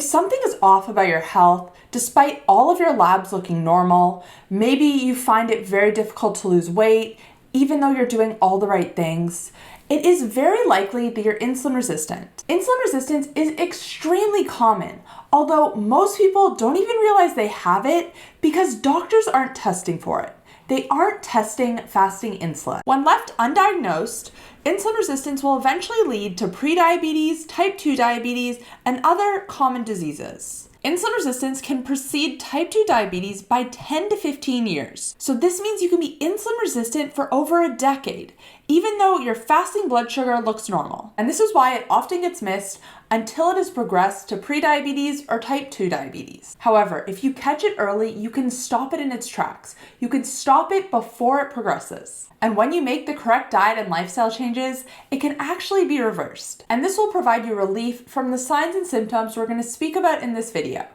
something is off about your health, despite all of your labs looking normal, maybe you find it very difficult to lose weight, even though you're doing all the right things, it is very likely that you're insulin resistant. Insulin resistance is extremely common, although most people don't even realize they have it because doctors aren't testing for it. They aren't testing fasting insulin. When left undiagnosed, insulin resistance will eventually lead to prediabetes, type 2 diabetes, and other common diseases. Insulin resistance can precede type 2 diabetes by 10 to 15 years. So this means you can be insulin resistant for over a decade, even though your fasting blood sugar looks normal. And this is why it often gets missed until it has progressed to prediabetes or type 2 diabetes. However, if you catch it early, you can stop it in its tracks. You can stop it before it progresses. And when you make the correct diet and lifestyle changes, it can actually be reversed. And this will provide you relief from the signs and symptoms we're going to speak about in this video,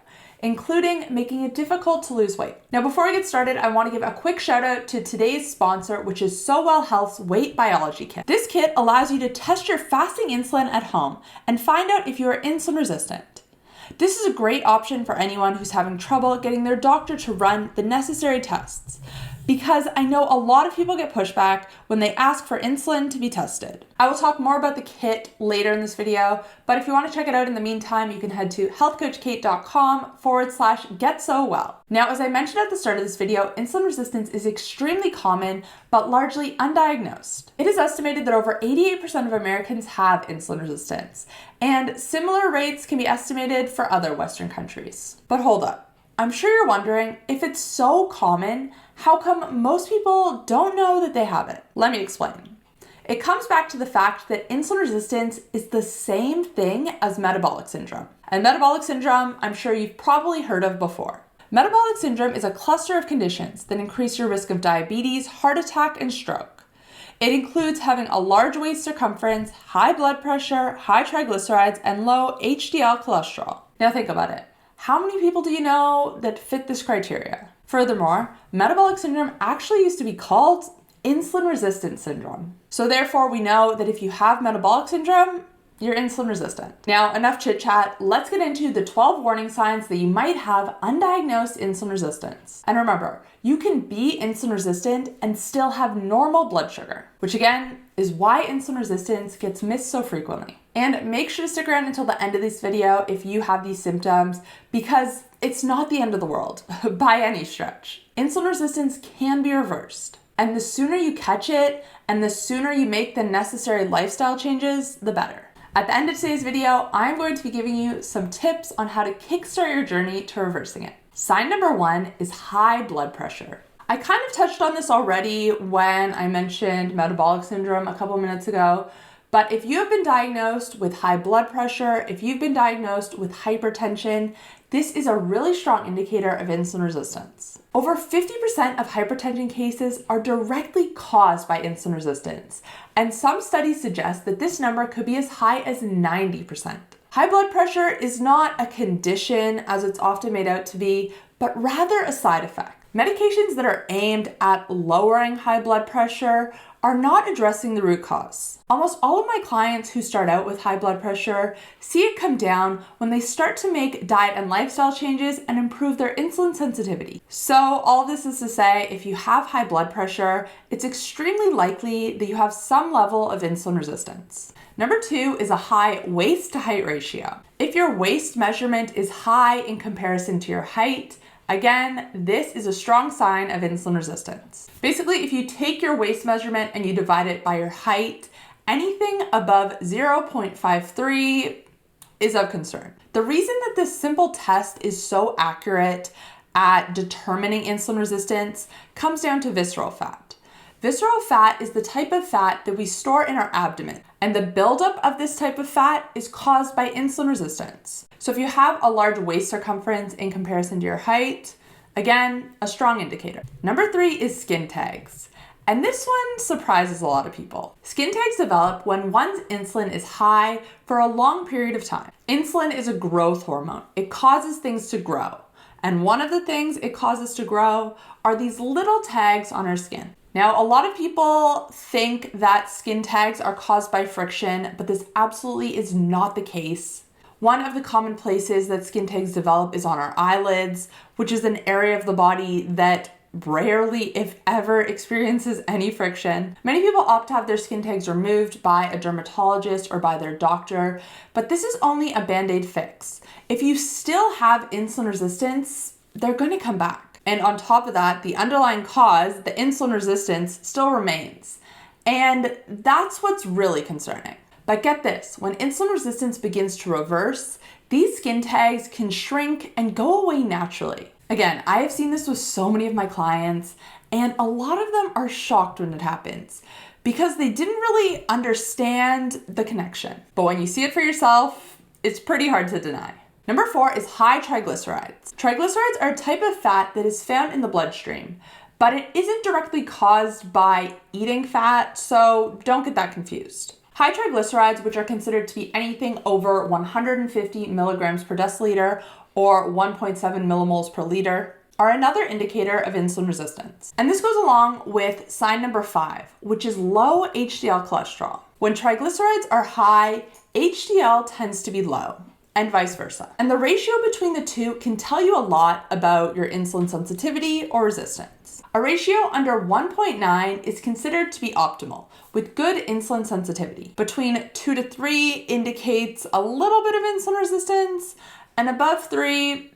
including making it difficult to lose weight. Now, before I get started, I want to give a quick shout out to today's sponsor, which is So Well Health's Weight Biology Kit. This kit allows you to test your fasting insulin at home and find out if you are insulin resistant. This is a great option for anyone who's having trouble getting their doctor to run the necessary tests, because I know a lot of people get pushback when they ask for insulin to be tested. I will talk more about the kit later in this video, but if you want to check it out in the meantime, you can head to healthcoachkait.com/getsowell. Now, as I mentioned at the start of this video, insulin resistance is extremely common, but largely undiagnosed. It is estimated that over 88% of Americans have insulin resistance, and similar rates can be estimated for other Western countries. But hold up. I'm sure you're wondering, if it's so common, how come most people don't know that they have it? Let me explain. It comes back to the fact that insulin resistance is the same thing as metabolic syndrome. And metabolic syndrome, I'm sure you've probably heard of before. Metabolic syndrome is a cluster of conditions that increase your risk of diabetes, heart attack, and stroke. It includes having a large waist circumference, high blood pressure, high triglycerides, and low HDL cholesterol. Now think about it. How many people do you know that fit this criteria? Furthermore, metabolic syndrome actually used to be called insulin resistant syndrome. So therefore, we know that if you have metabolic syndrome, you're insulin resistant. Now, enough chit chat. Let's get into the 12 warning signs that you might have undiagnosed insulin resistance. And remember, you can be insulin resistant and still have normal blood sugar, which again is why insulin resistance gets missed so frequently. And make sure to stick around until the end of this video if you have these symptoms, because it's not the end of the world by any stretch. Insulin resistance can be reversed. And the sooner you catch it and the sooner you make the necessary lifestyle changes, the better. At the end of today's video, I'm going to be giving you some tips on how to kickstart your journey to reversing it. Sign number 1 is high blood pressure. I kind of touched on this already when I mentioned metabolic syndrome a couple minutes ago, but if you have been diagnosed with high blood pressure, if you've been diagnosed with hypertension, this is a really strong indicator of insulin resistance. Over 50% of hypertension cases are directly caused by insulin resistance, and some studies suggest that this number could be as high as 90%. High blood pressure is not a condition as it's often made out to be, but rather a side effect. Medications that are aimed at lowering high blood pressure are not addressing the root cause. Almost all of my clients who start out with high blood pressure see it come down when they start to make diet and lifestyle changes and improve their insulin sensitivity. So all of this is to say, if you have high blood pressure, it's extremely likely that you have some level of insulin resistance. Number 2 is a high waist to height ratio. If your waist measurement is high in comparison to your height, again, this is a strong sign of insulin resistance. Basically, if you take your waist measurement and you divide it by your height, anything above 0.53 is of concern. The reason that this simple test is so accurate at determining insulin resistance comes down to visceral fat. Visceral fat is the type of fat that we store in our abdomen, and the buildup of this type of fat is caused by insulin resistance. So if you have a large waist circumference in comparison to your height, again, a strong indicator. Number 3 is skin tags. And this one surprises a lot of people. Skin tags develop when one's insulin is high for a long period of time. Insulin is a growth hormone. It causes things to grow. And one of the things it causes to grow are these little tags on our skin. Now, a lot of people think that skin tags are caused by friction, but this absolutely is not the case. One of the common places that skin tags develop is on our eyelids, which is an area of the body that rarely, if ever, experiences any friction. Many people opt to have their skin tags removed by a dermatologist or by their doctor, but this is only a band-aid fix. If you still have insulin resistance, they're going to come back. And on top of that, the underlying cause, the insulin resistance, still remains. And that's what's really concerning. But get this, when insulin resistance begins to reverse, these skin tags can shrink and go away naturally. Again, I have seen this with so many of my clients, and a lot of them are shocked when it happens because they didn't really understand the connection. But when you see it for yourself, it's pretty hard to deny. Number 4 is high triglycerides. Triglycerides are a type of fat that is found in the bloodstream, but it isn't directly caused by eating fat, so don't get that confused. High triglycerides, which are considered to be anything over 150 milligrams per deciliter or 1.7 millimoles per liter, are another indicator of insulin resistance. And this goes along with sign number 5, which is low HDL cholesterol. When triglycerides are high, HDL tends to be low, and vice versa. And the ratio between the two can tell you a lot about your insulin sensitivity or resistance. A ratio under 1.9 is considered to be optimal, with good insulin sensitivity. Between 2 to 3 indicates a little bit of insulin resistance, and above 3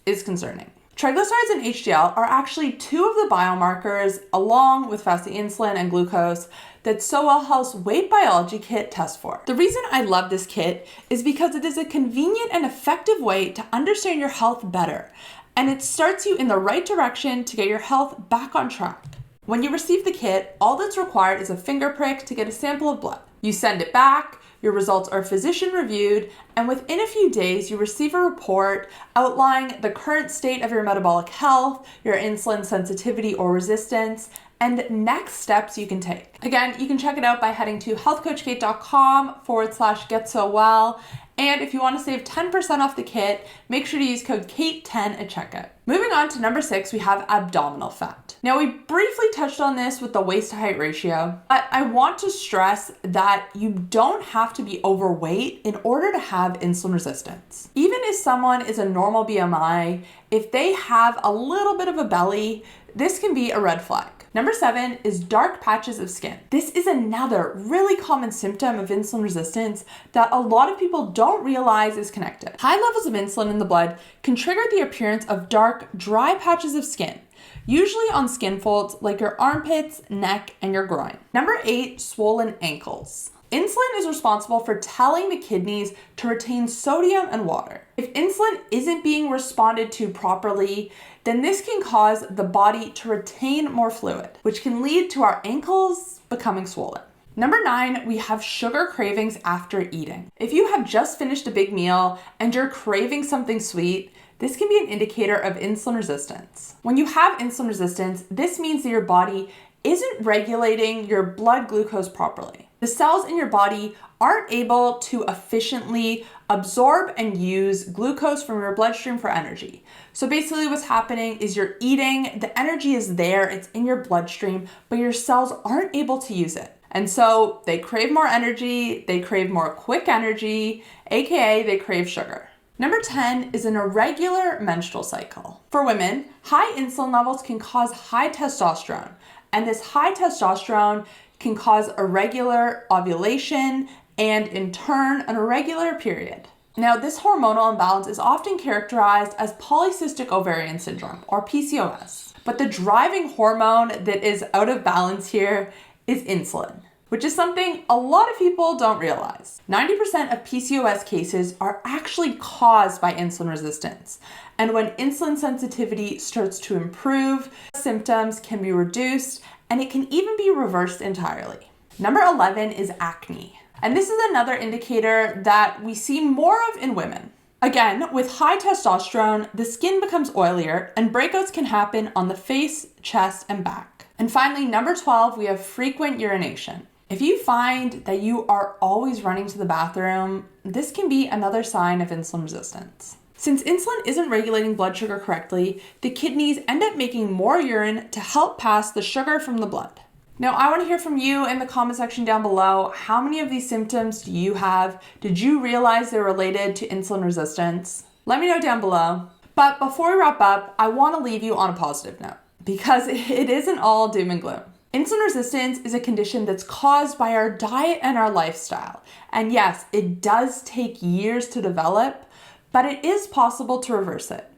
is concerning. Triglycerides and HDL are actually two of the biomarkers, along with fasting insulin and glucose, that So Well Health's Weight Biology Kit tests for. The reason I love this kit is because it is a convenient and effective way to understand your health better, and it starts you in the right direction to get your health back on track. When you receive the kit, all that's required is a finger prick to get a sample of blood. You send it back, your results are physician reviewed, and within a few days you receive a report outlining the current state of your metabolic health, your insulin sensitivity or resistance, and next steps you can take. Again, you can check it out by heading to healthcoachkait.com/getsowell. And if you want to save 10% off the kit, make sure to use code KATE10 at checkout. Moving on to number 6, we have abdominal fat. Now, we briefly touched on this with the waist to height ratio, but I want to stress that you don't have to be overweight in order to have insulin resistance. Even if someone is a normal BMI, if they have a little bit of a belly, this can be a red flag. Number 7 is dark patches of skin. This is another really common symptom of insulin resistance that a lot of people don't realize is connected. High levels of insulin in the blood can trigger the appearance of dark, dry patches of skin, usually on skin folds like your armpits, neck, and your groin. Number 8, swollen ankles. Insulin is responsible for telling the kidneys to retain sodium and water. If insulin isn't being responded to properly, then this can cause the body to retain more fluid, which can lead to our ankles becoming swollen. Number 9, we have sugar cravings after eating. If you have just finished a big meal and you're craving something sweet, this can be an indicator of insulin resistance. When you have insulin resistance, this means that your body isn't regulating your blood glucose properly. The cells in your body aren't able to efficiently absorb and use glucose from your bloodstream for energy. So basically what's happening is you're eating, the energy is there, it's in your bloodstream, but your cells aren't able to use it. And so they crave more energy, they crave more quick energy, aka they crave sugar. Number 10 is an irregular menstrual cycle. For women, high insulin levels can cause high testosterone, and this high testosterone can cause irregular ovulation and in turn an irregular period. Now, this hormonal imbalance is often characterized as polycystic ovarian syndrome or PCOS, but the driving hormone that is out of balance here is insulin, which is something a lot of people don't realize. 90% of PCOS cases are actually caused by insulin resistance. And when insulin sensitivity starts to improve, symptoms can be reduced and it can even be reversed entirely. Number 11 is acne. And this is another indicator that we see more of in women. Again, with high testosterone, the skin becomes oilier and breakouts can happen on the face, chest, and back. And finally, number 12, we have frequent urination. If you find that you are always running to the bathroom, this can be another sign of insulin resistance. Since insulin isn't regulating blood sugar correctly, the kidneys end up making more urine to help pass the sugar from the blood. Now, I want to hear from you in the comment section down below. How many of these symptoms do you have? Did you realize they're related to insulin resistance? Let me know down below. But before we wrap up, I want to leave you on a positive note because it isn't all doom and gloom. Insulin resistance is a condition that's caused by our diet and our lifestyle. And yes, it does take years to develop, but it is possible to reverse it.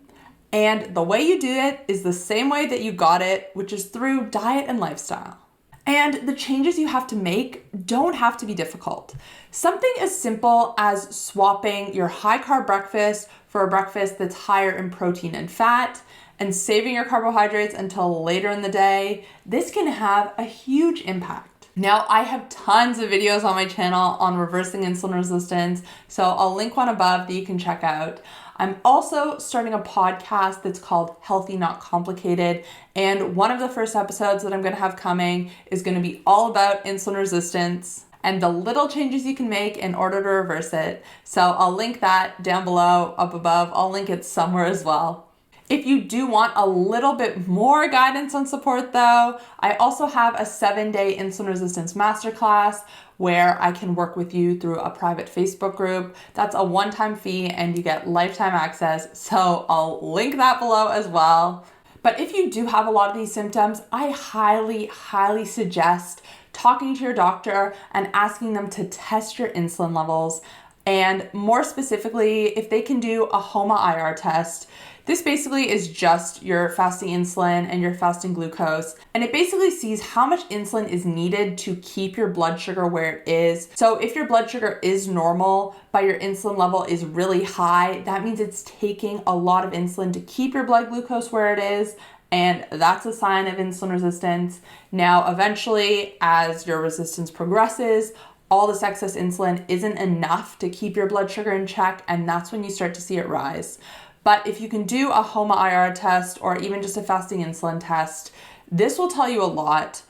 And the way you do it is the same way that you got it, which is through diet and lifestyle. And the changes you have to make don't have to be difficult. Something as simple as swapping your high-carb breakfast for a breakfast that's higher in protein and fat, and saving your carbohydrates until later in the day, this can have a huge impact. Now, I have tons of videos on my channel on reversing insulin resistance, so I'll link one above that you can check out. I'm also starting a podcast that's called Healthy Not Complicated, and one of the first episodes that I'm going to have coming is going to be all about insulin resistance and the little changes you can make in order to reverse it. So I'll link that down below, up above. I'll link it somewhere as well. If you do want a little bit more guidance and support though, I also have a 7-day insulin resistance masterclass where I can work with you through a private Facebook group. That's a one-time fee and you get lifetime access. So I'll link that below as well. But if you do have a lot of these symptoms, I highly suggest talking to your doctor and asking them to test your insulin levels. And more specifically, if they can do a HOMA-IR test. This basically is just your fasting insulin and your fasting glucose. And it basically sees how much insulin is needed to keep your blood sugar where it is. So if your blood sugar is normal, but your insulin level is really high, that means it's taking a lot of insulin to keep your blood glucose where it is. And that's a sign of insulin resistance. Now, eventually, as your resistance progresses, all this excess insulin isn't enough to keep your blood sugar in check, and that's when you start to see it rise. But if you can do a HOMA-IR test or even just a fasting insulin test, this will tell you a lot.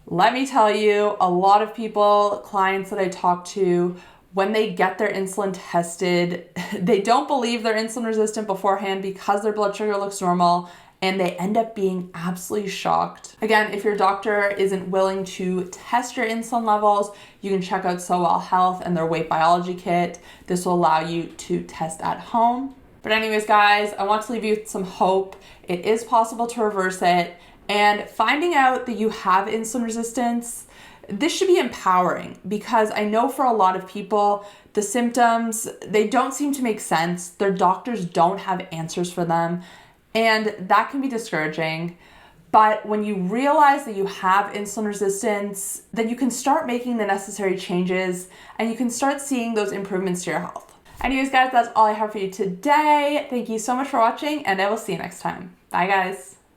Let me tell you, a lot of people, clients that I talk to, when they get their insulin tested, they don't believe they're insulin resistant beforehand because their blood sugar looks normal, and they end up being absolutely shocked. Again, if your doctor isn't willing to test your insulin levels, you can check out So Well Health and their weight biology kit. This will allow you to test at home. But anyways, guys, I want to leave you with some hope. It is possible to reverse it. And finding out that you have insulin resistance, this should be empowering because I know for a lot of people, the symptoms, they don't seem to make sense. Their doctors don't have answers for them. And that can be discouraging. But when you realize that you have insulin resistance, then you can start making the necessary changes and you can start seeing those improvements to your health. Anyways, guys, that's all I have for you today. Thank you so much for watching, and I will see you next time. Bye, guys.